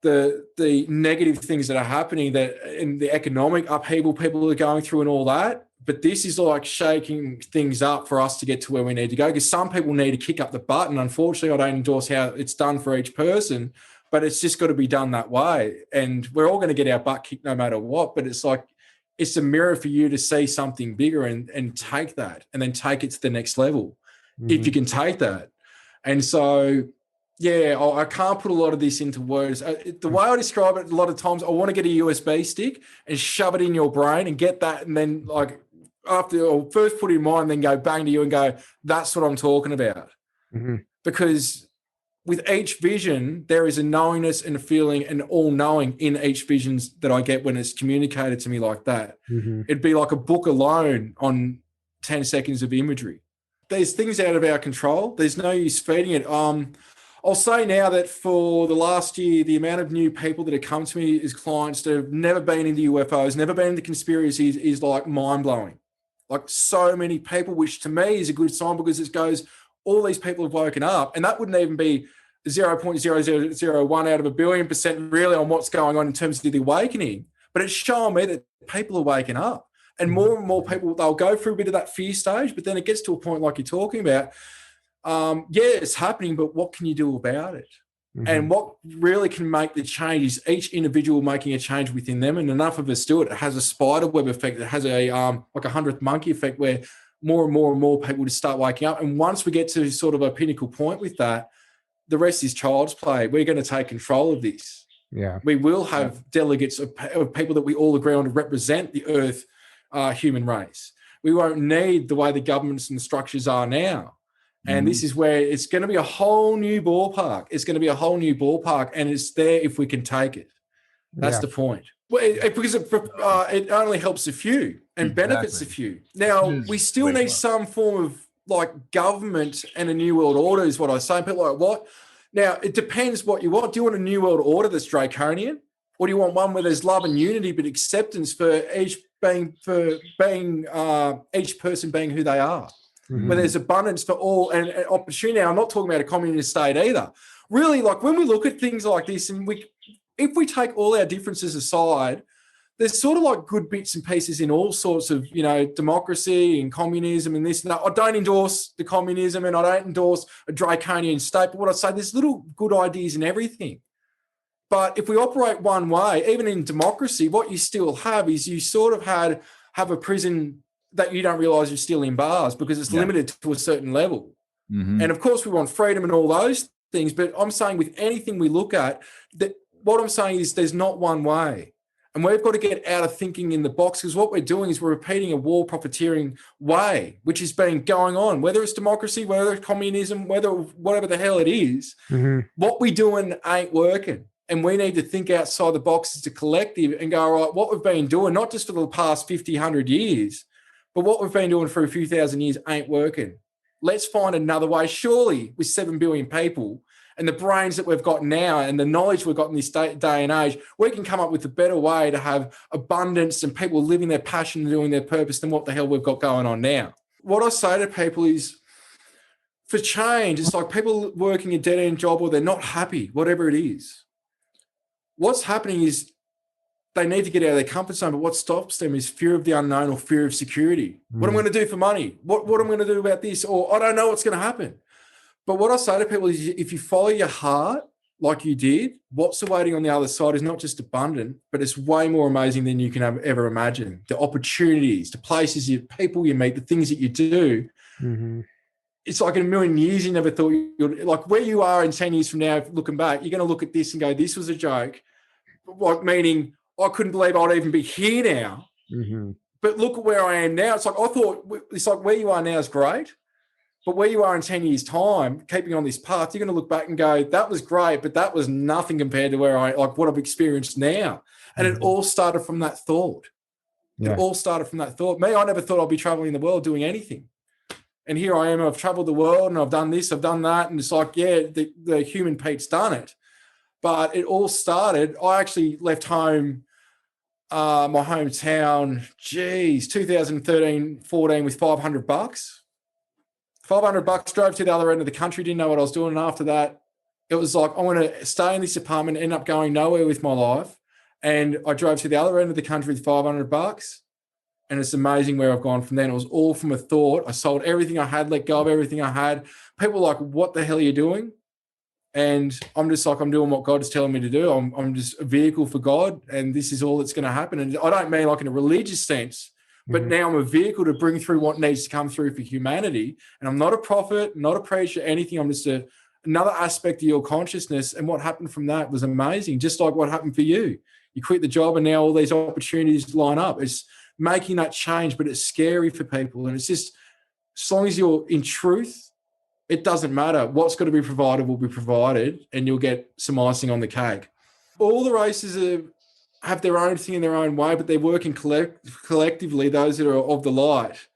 the negative things that are happening, that in the economic upheaval people are going through and all that. But this is like shaking things up for us to get to where we need to go, because some people need to kick up the butt. And unfortunately, I don't endorse how it's done for each person, but it's just got to be done that way. And we're all going to get our butt kicked no matter what. But it's like, it's a mirror for you to see something bigger and take that, and then take it to the next level, if you can take that. And so, yeah, I can't put a lot of this into words. The way I describe it a lot of times, I want to get a USB stick and shove it in your brain and get that, and then like first put it in mind, then go bang to you and go, that's what I'm talking about. Because with each vision, there is a knowingness and a feeling and all knowing in each visions that I get when it's communicated to me like that. It'd be like a book alone on 10 seconds of imagery. There's things out of our control. There's no use feeding it. I'll say now that for the last year, the amount of new people that have come to me as clients that have never been into UFOs, never been into conspiracies, is like mind-blowing. Like so many people, which to me is a good sign, because it goes, all these people have woken up, and that wouldn't even be 0.0001 out of a billion% really on what's going on in terms of the awakening. But it's showing me that people are waking up, and more people, they'll go through a bit of that fear stage, but then it gets to a point like you're talking about. Yeah, it's happening, but what can you do about it? And what really can make the change is each individual making a change within them, and enough of us do it. It has a spider web effect. It has a like a 100th monkey effect, where more and more and more people just start waking up. And once we get to sort of a pinnacle point with that, the rest is child's play. We're going to take control of this. Yeah, we will have delegates of people that we all agree on to represent the Earth human race. We won't need the way the governments and the structures are now. And this is where it's going to be a whole new ballpark. It's going to be a whole new ballpark, and it's there if we can take it. That's the point. Well, because it only helps a few and benefits a few. Now, we still need some form of like government and a new world order is what I say. People are like, what? Now, it depends what you want. Do you want a new world order that's draconian? Or do you want one where there's love and unity, but acceptance for each person being who they are? Where there's abundance for all and opportunity. Now, I'm not talking about a communist state either. Really, like when we look at things like this, and if we take all our differences aside, there's sort of like good bits and pieces in all sorts of, democracy and communism and this and that. I don't endorse the communism, and I don't endorse a draconian state, but what I say, there's little good ideas in everything. But if we operate one way, even in democracy, what you still have is you sort of have a prison that you don't realize you're still in bars, because it's limited to a certain level. And of course we want freedom and all those things, but I'm saying with anything we look at, that what I'm saying is there's not one way. And we've got to get out of thinking in the box, because what we're doing is we're repeating a war profiteering way, which has been going on, whether it's democracy, whether it's communism, whatever the hell it is. What we're doing ain't working. And we need to think outside the box as a collective and go, all right, what we've been doing, not just for the past 50, 100 years, but what we've been doing for a few thousand years ain't working. Let's find another way. Surely with 7 billion people and the brains that we've got now and the knowledge we've got in this day and age, we can come up with a better way to have abundance and people living their passion and doing their purpose than what the hell we've got going on now. What I say to people is, for change, it's like people working a dead-end job or they're not happy, whatever it is. What's happening is they need to get out of their comfort zone, but what stops them is fear of the unknown or fear of security. What am I going to do for money? What am I going to do about this? Or I don't know what's going to happen. But what I say to people is, if you follow your heart like you did, what's awaiting on the other side is not just abundant, but it's way more amazing than you can ever imagine. The opportunities, the places, people you meet, the things that you do. it's like in a million years, you never thought you'd, like where you are in 10 years from now, looking back, you're going to look at this and go, this was a joke. Like, meaning I couldn't believe I'd even be here now. Mm-hmm. But look at where I am now. It's like, I thought, it's like where you are now is great. But where you are in 10 years' time, keeping on this path, you're going to look back and go, that was great, but that was nothing compared to where like what I've experienced now. And it all started from that thought. Yeah. It all started from that thought. Me, I never thought I'd be traveling the world doing anything. And here I am, I've traveled the world and I've done this, I've done that. And it's like, yeah, the human Pete's done it. But it all started, I actually left home, my hometown, 2013, 14 with $500. $500, drove to the other end of the country, didn't know what I was doing. And after that, it was like, I want to stay in this apartment, end up going nowhere with my life. And I drove to the other end of the country with $500. And it's amazing where I've gone from then. It was all from a thought. I sold everything I had, let go of everything I had. People were like, what the hell are you doing? And I'm just like, I'm doing what God is telling me to do. I'm just a vehicle for God. And this is all that's going to happen. And I don't mean like in a religious sense, but now I'm a vehicle to bring through what needs to come through for humanity. And I'm not a prophet, not a preacher, anything. I'm just another aspect of your consciousness. And what happened from that was amazing. Just like what happened for you. You quit the job and now all these opportunities line up. It's making that change, but it's scary for people. And it's just, as long as you're in truth, it doesn't matter. What's got to be provided will be provided, and you'll get some icing on the cake. All the races have their own thing in their own way, but they're working collectively, those that are of the light.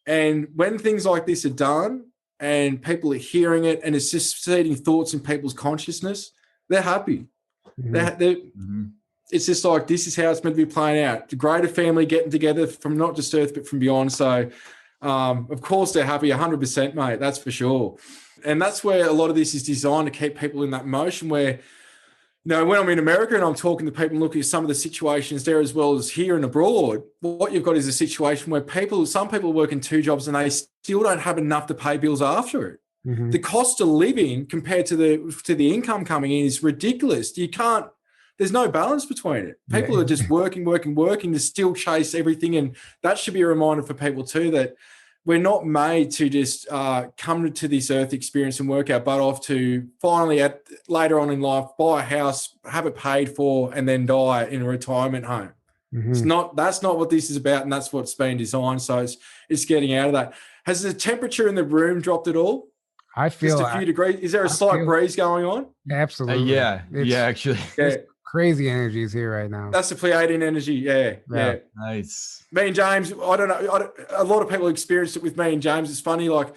And when things like this are done and people are hearing it and it's just seeding thoughts in people's consciousness, they're happy. It's just like, this is how it's meant to be playing out. The greater family getting together from not just Earth, but from beyond. So, of course, they're happy 100%, mate. That's for sure. And that's where a lot of this is designed to keep people in that motion where, you know, when I'm in America and I'm talking to people and looking at some of the situations there as well as here and abroad, what you've got is a situation where some people are working 2 jobs and they still don't have enough to pay bills after it. Mm-hmm. The cost of living compared to the income coming in is ridiculous. There's no balance between it. People are just working to still chase everything. And that should be a reminder for people too, that we're not made to just come to this earth experience and work our butt off to finally later on in life, buy a house, have it paid for, and then die in a retirement home. Mm-hmm. That's not what this is about. And that's what's been designed. So it's getting out of that. Has the temperature in the room dropped at all? I feel just a few degrees. Is there a slight breeze going on? Absolutely. Actually. Crazy energies here right now. That's the Pleiadian energy. Yeah. Nice. Me and James, I don't know. A lot of people experienced it with me and James. It's funny, like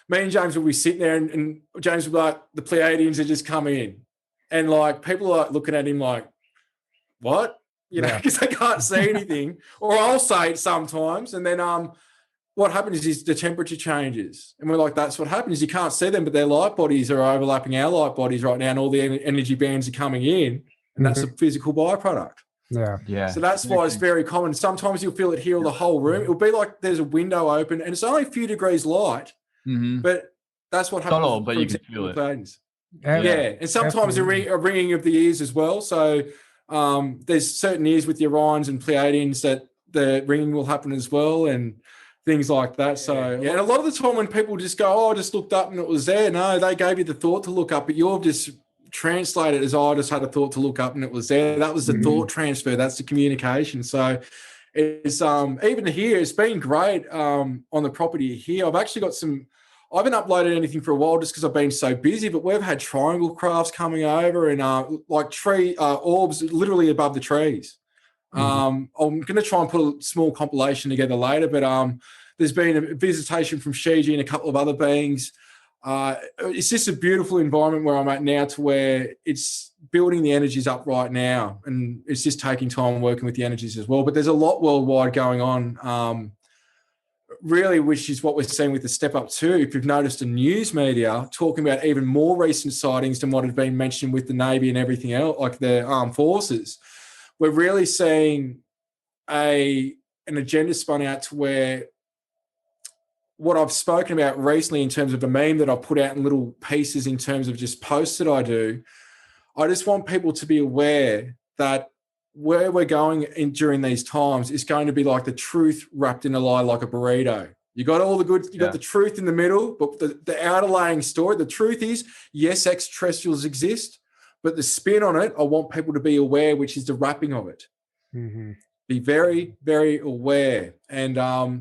me and James will be sitting there and James will be like, the Pleiadians are just coming in. And like people are looking at him like, what? You know, because they can't see anything. Or I'll say it sometimes. And then what happens is the temperature changes. And we're like, that's what happens. You can't see them, but their light bodies are overlapping our light bodies right now. And all the energy bands are coming in. And that's a physical byproduct. Yeah. So that's why it's very common. Sometimes you'll feel it here or the whole room. It'll be like there's a window open and it's only a few degrees light, but that's what happens. Not all, but you can feel it. And sometimes a ringing of the ears as well. So there's certain ears with the Orions and Pleiadians that the ringing will happen as well and things like that. So, and a lot of the time when people just go, oh, I just looked up and it was there. No, they gave you the thought to look up, but you've just translate it as I just had a thought to look up and it was there. That was the thought transfer. That's the communication. So it's even here, it's been great on the property here. I've actually got I haven't uploaded anything for a while just because I've been so busy, but we've had triangle crafts coming over and like tree orbs literally above the trees. I'm going to try and put a small compilation together later, but there's been a visitation from Shiji and a couple of other beings. It's just a beautiful environment where I'm at now to where it's building the energies up right now. And it's just taking time working with the energies as well. But there's a lot worldwide going on, really, which is what we're seeing with the Step Up 2. If you've noticed the news media talking about even more recent sightings than what had been mentioned with the Navy and everything else, like the armed forces, we're really seeing an agenda spun out to where what I've spoken about recently in terms of a meme that I've put out in little pieces in terms of just posts that I do, I just want people to be aware that where we're going in during these times is going to be like the truth wrapped in a lie like a burrito. You got all the good, you got the truth in the middle, but the outerlaying story, the truth is, yes, extraterrestrials exist, but the spin on it, I want people to be aware, which is the wrapping of it. Mm-hmm. Be very, very aware. And I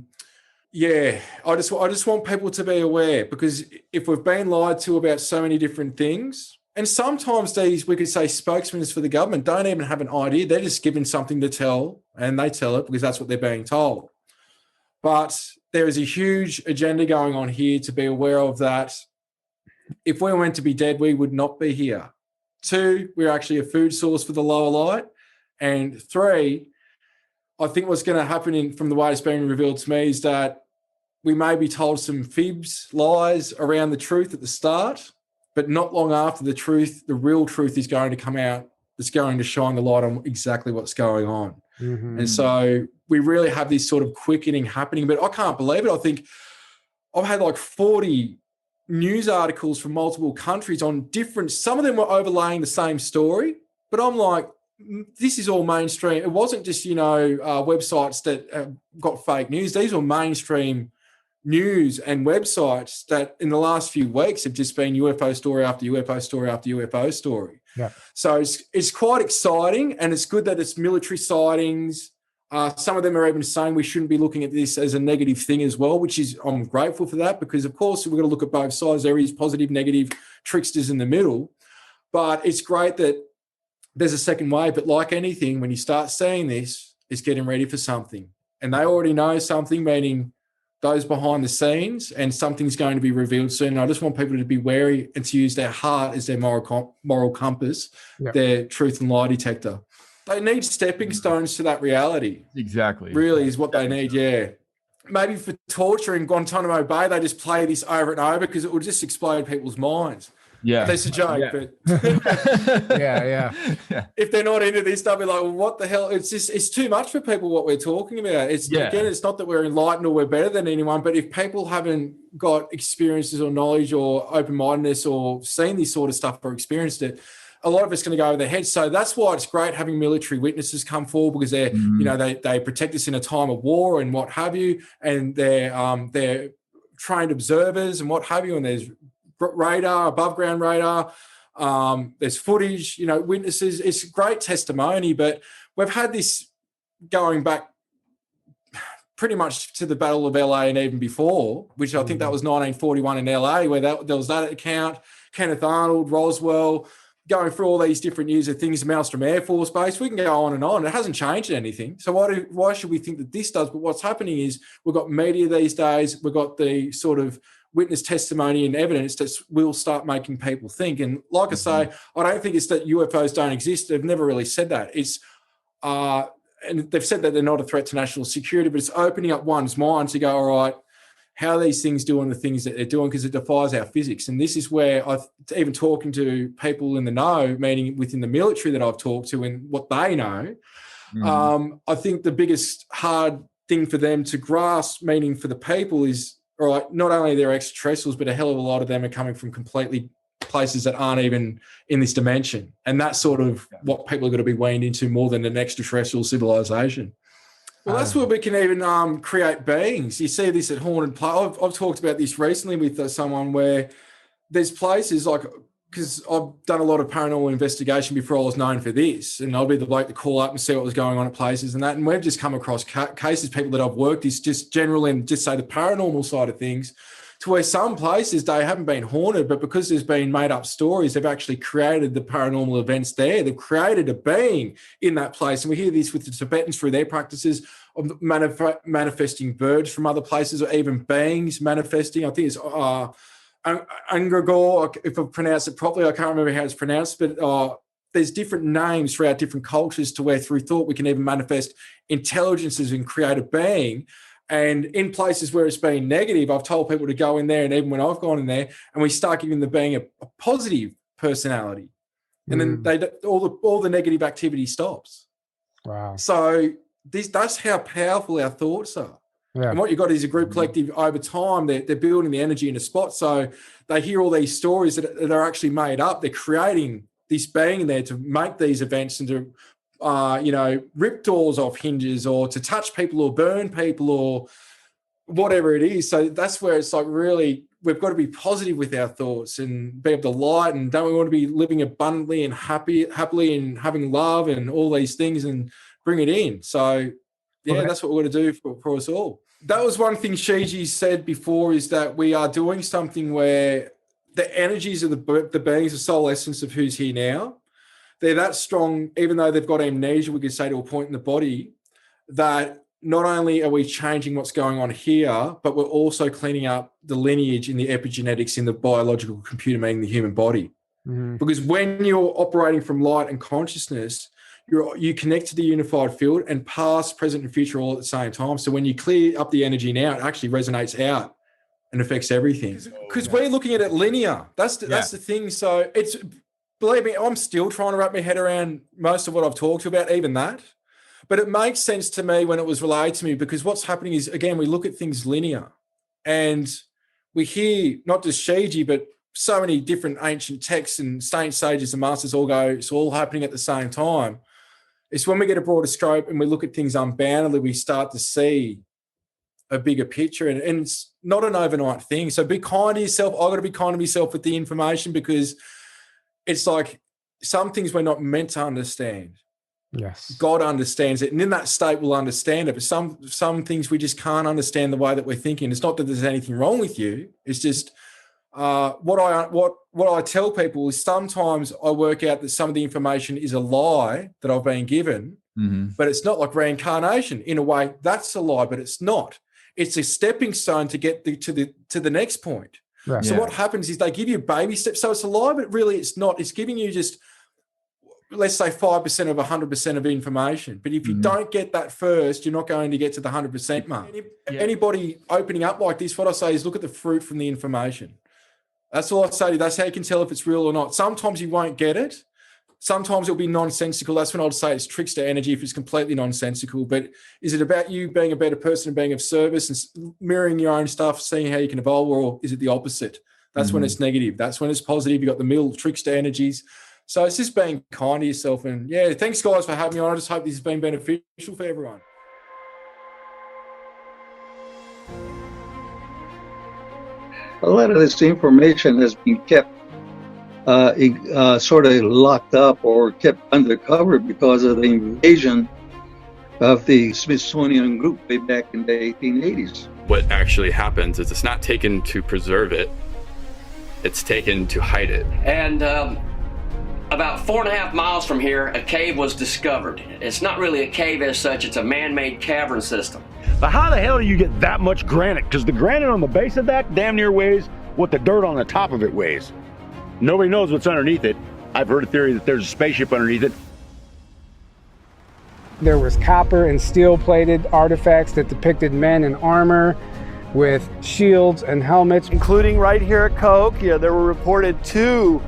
just want people to be aware, because if we've been lied to about so many different things, and sometimes these, we could say, spokesmen for the government don't even have an idea. They're just given something to tell, and they tell it because that's what they're being told. But there is a huge agenda going on here to be aware of, that if we were meant to be dead, we would not be here. 2, we're actually a food source for the lower light. And 3, I think what's going to happen from the way it's been revealed to me is that we may be told some fibs, lies around the truth at the start, but not long after the truth, the real truth is going to come out. It's going to shine the light on exactly what's going on. Mm-hmm. And so we really have this sort of quickening happening, but I can't believe it. I think I've had like 40 news articles from multiple countries on different, some of them were overlaying the same story, but I'm like, this is all mainstream. It wasn't just, websites that got fake news. These were mainstream news and websites that in the last few weeks have just been UFO story after UFO story after UFO story. Yeah. So it's quite exciting, and it's good that it's military sightings. Some of them are even saying we shouldn't be looking at this as a negative thing as well, which is, I'm grateful for that, because of course we've got to look at both sides. There is positive, negative, tricksters in the middle, but it's great that there's a second wave. But like anything, when you start seeing this, it's getting ready for something, and they already know something, meaning those behind the scenes, and something's going to be revealed soon. And I just want people to be wary and to use their heart as their moral compass, their truth and lie detector. They need stepping stones to that reality. Exactly. Really is what they need, yeah. Maybe for torture in Guantanamo Bay, they just play this over and over because it will just explode people's minds. Yeah. That's a joke, but yeah. if they're not into this, they'll be like, well, what the hell? It's too much for people what we're talking about. Again, it's not that we're enlightened or we're better than anyone, but if people haven't got experiences or knowledge or open-mindedness or seen this sort of stuff or experienced it, a lot of it's going to go over their heads. So that's why it's great having military witnesses come forward, because they're, they protect us in a time of war and what have you, and they're trained observers and what have you, and there's radar, above ground radar, there's footage, witnesses. It's great testimony, but we've had this going back pretty much to the Battle of LA and even before, which I think that was 1941 in LA, where there was that account, Kenneth Arnold, Roswell, going through all these different years of things, Maelstrom Air Force Base. We can go on and on. It hasn't changed anything. So why should we think that this does? But what's happening is we've got media these days. We've got the sort of witness testimony and evidence that will start making people think. And like I say, I don't think it's that UFOs don't exist. They've never really said that. It's and they've said that they're not a threat to national security, but it's opening up one's mind to go, all right, how are these things doing the things that they're doing, because it defies our physics. And this is where even talking to people in the know, meaning within the military that I've talked to and what they know, I think the biggest hard thing for them to grasp, meaning for the people, is, all right, not only they're extraterrestrials, but a hell of a lot of them are coming from completely places that aren't even in this dimension. And that's sort of what people are going to be weaned into more than an extraterrestrial civilization. Well, that's where we can even create beings. You see this at Haunted Place. I've talked about this recently with someone where there's places like, because I've done a lot of paranormal investigation before I was known for this, and I'll be the bloke to call up and see what was going on at places and that. And we've just come across cases, people that I've worked is just generally, and just say the paranormal side of things, to where some places they haven't been haunted, but because there's been made up stories, they've actually created the paranormal events there. They've created a being in that place. And we hear this with the Tibetans through their practices of manifesting birds from other places, or even beings manifesting. I think it's Angagor, if I pronounce it properly. I can't remember how it's pronounced, but there's different names throughout different cultures to where through thought we can even manifest intelligences and create a being. And in places where it's been negative, I've told people to go in there, and even when I've gone in there, and we start giving the being a positive personality, and then all the negative activity stops. Wow. So that's how powerful our thoughts are. Yeah. And what you've got is a group collective over time. They're building the energy in a spot. So they hear all these stories that are actually made up. They're creating this being in there to make these events and to rip doors off hinges, or to touch people or burn people, or whatever it is. So that's where it's like really, we've got to be positive with our thoughts and be able to light, and don't we want to be living abundantly and happily and having love and all these things and bring it in. So yeah, that's what we're going to do for us all. That was one thing Shiji said before, is that we are doing something where the energies of the beings, the soul essence of who's here now, they're that strong, even though they've got amnesia, we could say, to a point in the body, that not only are we changing what's going on here, but we're also cleaning up the lineage in the epigenetics in the biological computer, meaning the human body. Mm-hmm. Because when you're operating from light and consciousness, you connect to the unified field, and past, present, and future all at the same time. So when you clear up the energy now, it actually resonates out and affects everything. Because we're looking at it linear. That's the thing. So it's, believe me, I'm still trying to wrap my head around most of what I've talked about, even that. But it makes sense to me when it was relayed to me, because what's happening is, again, we look at things linear, and we hear not just Shiji, but so many different ancient texts and saints, sages, and masters all go, it's all happening at the same time. It's when we get a broader scope and we look at things unboundedly, we start to see a bigger picture, and it's not an overnight thing. So be kind to yourself. I've got to be kind to myself with the information, because it's like some things we're not meant to understand. Yes. God understands it. And in that state, we'll understand it. But some things we just can't understand the way that we're thinking. It's not that there's anything wrong with you. It's just what I tell people is sometimes I work out that some of the information is a lie that I've been given, but it's not like reincarnation. In a way, that's a lie, but it's not. It's a stepping stone to get to the next point. Right. So what happens is they give you baby steps. So it's a lie, but really it's not. It's giving you just, let's say, 5% of 100% of information. But if you don't get that first, you're not going to get to the 100% mark. Anybody opening up like this, what I say is look at the fruit from the information. That's all I say to you. That's how you can tell if it's real or not. Sometimes you won't get it. Sometimes it'll be nonsensical. That's when I'd say it's trickster energy if it's completely nonsensical. But is it about you being a better person and being of service and mirroring your own stuff, seeing how you can evolve, or is it the opposite? That's when it's negative. That's when it's positive. You've got the middle trickster energies. So it's just being kind to yourself. And yeah, thanks guys for having me on. I just hope this has been beneficial for everyone. A lot of this information has been kept sort of locked up or kept undercover because of the invasion of the Smithsonian group way back in the 1880s. What actually happens is it's not taken to preserve it, it's taken to hide it. And about 4.5 miles from here, a cave was discovered. It's not really a cave as such, it's a man-made cavern system. But how the hell do you get that much granite? Because the granite on the base of that damn near weighs what the dirt on the top of it weighs. Nobody knows what's underneath it. I've heard a theory that there's a spaceship underneath it. There was copper and steel plated artifacts that depicted men in armor with shields and helmets. Including right here at Cahokia, there were reported 2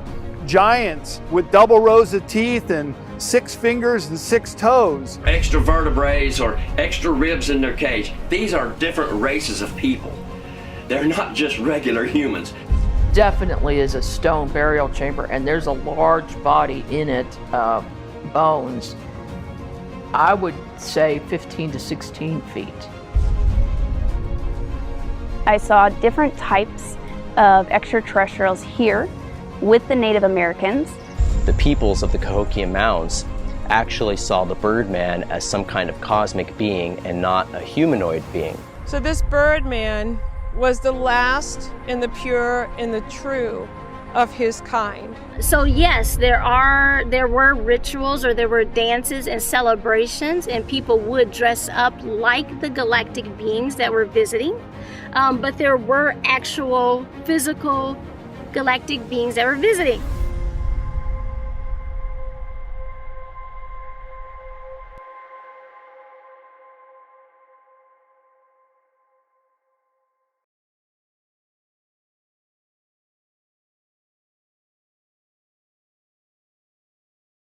giants with double rows of teeth and 6 fingers and 6 toes. Extra vertebrae or extra ribs in their cage. These are different races of people. They're not just regular humans. Definitely is a stone burial chamber, and there's a large body in it, bones. I would say 15 to 16 feet. I saw different types of extraterrestrials here with the Native Americans. The peoples of the Cahokia Mounds actually saw the Birdman as some kind of cosmic being and not a humanoid being. So this Birdman was the last and the pure and the true of his kind. So yes, there were rituals, or there were dances and celebrations, and people would dress up like the galactic beings that were visiting. But there were actual physical galactic beings that were visiting.